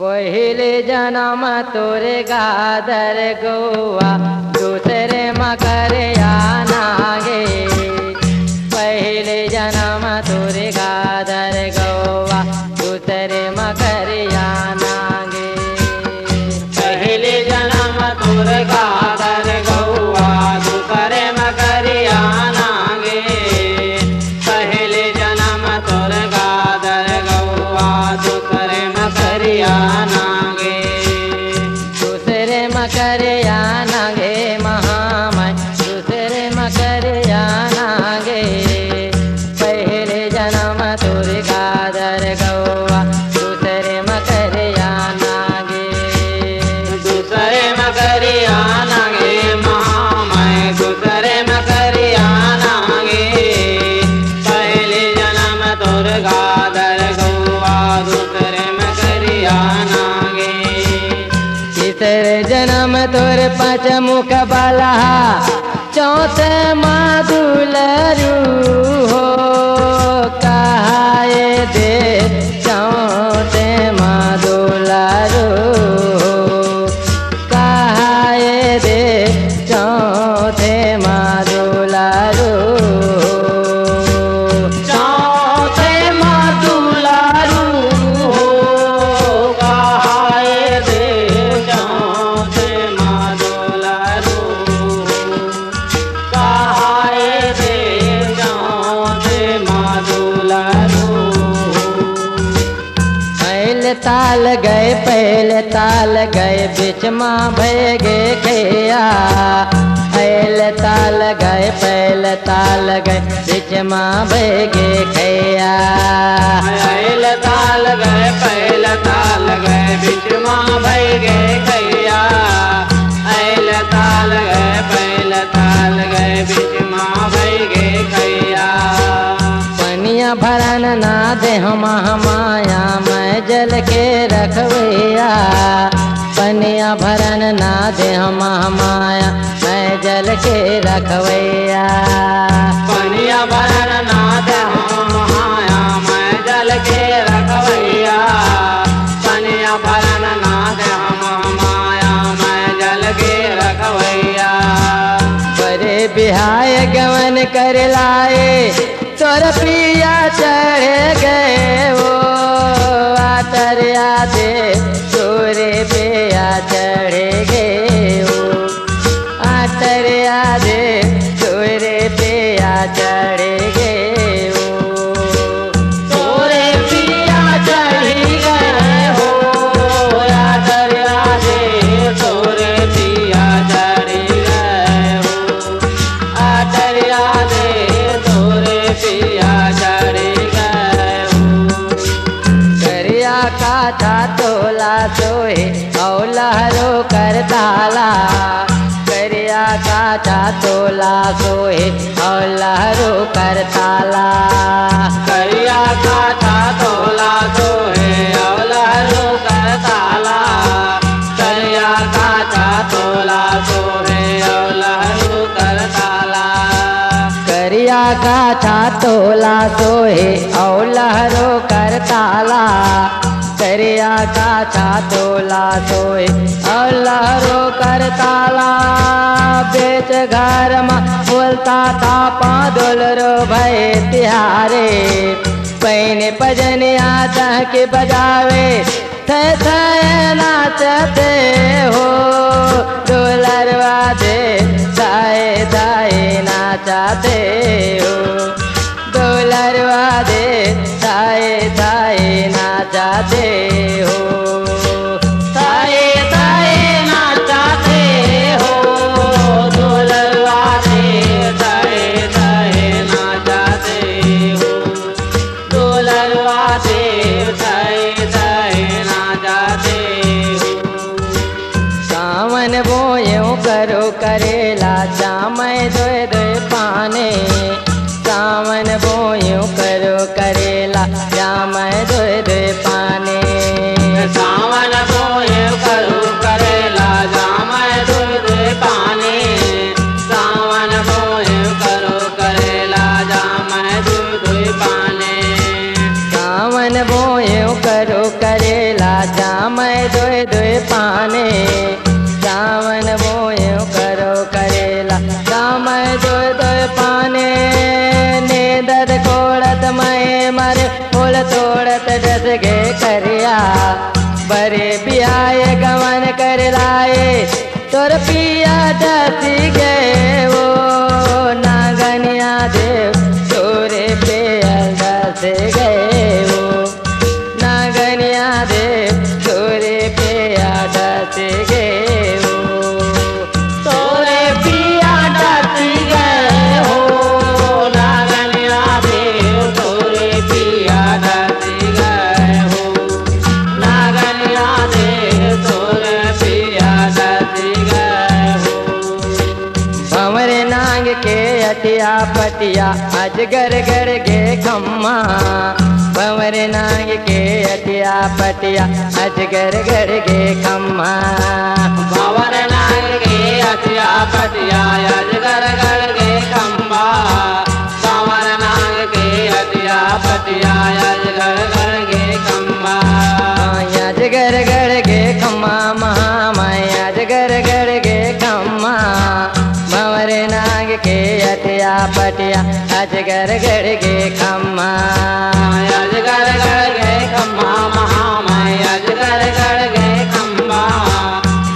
पहिले जन्म तोरे गादर गौआ दूसरे मकर नागे। पहिले जन्म तोरे गादर गौआ दूसरे मकर नागे। पहिले जन्म तोरे गादर गौआ दूसरे मकर नागे। पहिले जन्म तोरे गादर गौआ दूसरे मकर नागे। दूसरे मकर नागे महामय दूसरे मकर नागे। पहले जन्म तोरे गादर गौआ दूसरे मकर नागे। दूसरे मकर नागे महामय दूसरे मकर नागे। पहले जन्म तोरे गादर गौआ दूसरे मकर नागे। तीसरे जन्म तोरे पाँच मुख बाला चौथे मादुलरू हो कहाए दे। चौथे मादुलरू हो कहाए दे। चौथे मादुलरू चौथे मादुलरू हो कहाए दे। चौथे मादुलरू कहाए दे। चौथे मादुलरू पहले ताल गए पहले ताल गए बीच माँ भय गे खैया। पहले ताल गए पहले ताल गए बीच माँ भय गे खैया। पहले ताल गए पहले ताल गए बीच माँ भय गए खैया। पहले ताल गए पहले ताल गए बीच माँ भय गए खैया। पनिया भरन ना दे हम माया मैं जल के रखवैया। पनिया भरन ना दे हम माया मैं जल के रखवैया। पनिया भरन ना दे हम माया मैं जल के रखवैया। पनिया भरन ना दे हम माया मैं जल के रखवैया। बड़े बिहाय गवन कर लाए तोर पिया चढ़ गए वो आतरिया दे। तोरे पिया चढ़ गए वो आतरिया दे। तोरे पिया चढ़ गए वो तोरे पिया चढ़ी गए हो आतरिया दे। तोरे पिया चढ़ी गए हो आतरिया दे। तोरे पिया चढ़ी गए हो। करिया काथा तोला सोहे और लहरो कर ताला। करिया काथा तोला सोहे और लहरो कर ताला। करिया काथा तोला सोहे और लहरो कर ताला। करिया काथा तोला सोहे और लहरो कर ताला। करिया काथा तोला सोहे और लहरो कर ताला। करिया काथा तोला सोहे और लहरो कर ताला। बेच घर में बोलता था पादोल रो भय तिहारे। पैने पजनिया चाह के बजावे थे नाचते हो। डोलरवा दे दाए दाए नाचते हो। डोलरवा दे दाए दाए नाचते हो। ताए ताए नाचते हो। डोलरवा दे ताए ताए नाचते हो। डोलरवा दे ताए ताए नाचते हो। सावन बोयो करो करेला जामय दो पाने। सावन बोयो करो करेला मैं दोए दोए पाने सावन बोयो करो करेला श्याम दोए दोए पाने नींदर कोड़त मैं मरे फूल तोड़त डस गे करिया बरे बिहाय गवन कर लाए तोर पिया डसी गए वो नागनिया देव तोरे पिया डस गए वो नागनिया देव तोरे पिया डस गए वो तोरे पिया डस गए हो नागनिया देव तोरे पिया डस गए हो नागनिया देव तोरे पिया डस गए हो भंवरे नांग के अटिया पटिया अजगर गड़ गे खम्मा भंवरे नांग के अटिया पटिया अजगर गड़ गे खम्मा भंवर नांग के अटिया पटिया अजगर गड़ गे खम्बा भंवर नांग के अटिया पटिया अजगर गड़ गे खम्बा अजगर गड़ गे खम्मा महामाय अजगर गड़ गे खम्मा भंवरे नांग के अटिया पटिया अजगर गड़ गे खम्मा अजगर गड़ गे खम्बा महामाय अजगर गड़ गे खम्बा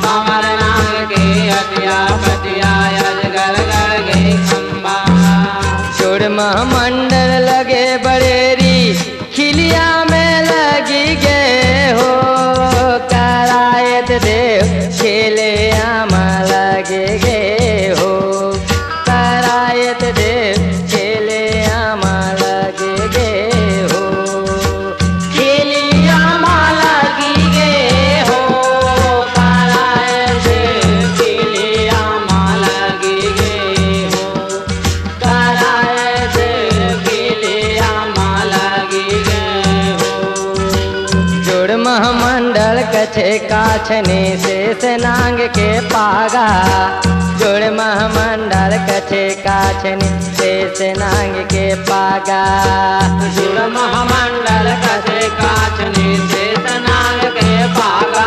भंवर नांग के अटिया पटिया अजगर गड़ गे खम्बा चूड़ महामंडल लगे बड़ेरी खिलिया में लगी गए हो करायत देव खेले आमा लगे गए हो करायत देव खेले आमा लगे गए हो खेलिया माला की गे हो करायत खेलिया माला की गे हो करायत खेलिया माला की गे हो जोड़ महामंडल कछे काछने शेष नांग के पागा जोड़ महामंडल कछे काछने शेष नांग के पागा जुड़ महामंडल कसे काचने से नाग के पागा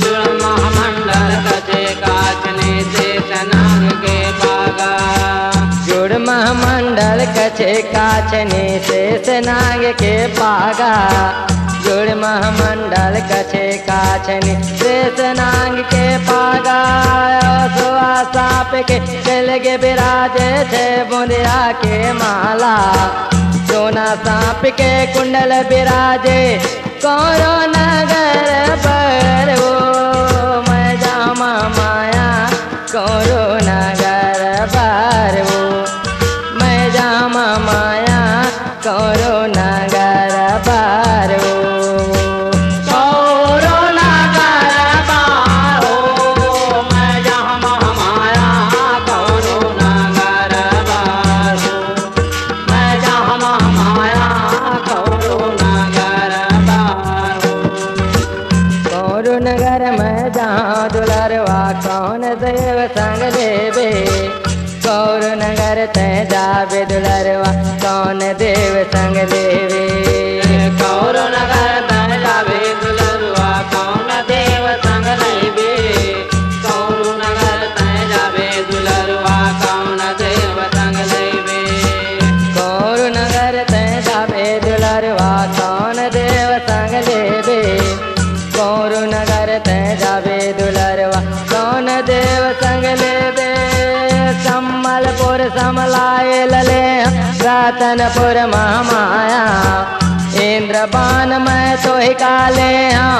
जुड़ महामंडल कसे काचने से नाग के पागा जोड़ महामंडल कछे काछने शेष नांग के पागा जोड़ महामंडल कछे काछने शेष नांग के पागा सुआ सांप के चल गे बिराजे छे बुंदिया के माला सोना सांप के कुंडल बिराजे कौरो नगर पर वो मैं जामा माया कौरो नगर पर वो मैं जामा माया कौरो नगर पर वो कोरोना गरबा हो मैं जहाँ माया कोरोना गरबा हो मैं जहाँ माया कोरोना गरबा हो कौरो नगर में जहाँ दुलरवा कौन देव संग लेबे कौरो नगर ते जाबे दुलरवा कौन देव संग लेबे कौरो नगर तन जावे दुलरुआ कौन देव संग लैबे कौरो नगर तन जावे दुलरुआ कौन देव संग लैबे कौरो नगर ते जाबे दुलरवा कौन देव संग लेबे कौरो नगर ते जाबे दुलरवा कौन देव संग लेबे सम्मलपुर समलाए लले रतनपुर महामाया इंद्रपान मैं तो ही काले हाँ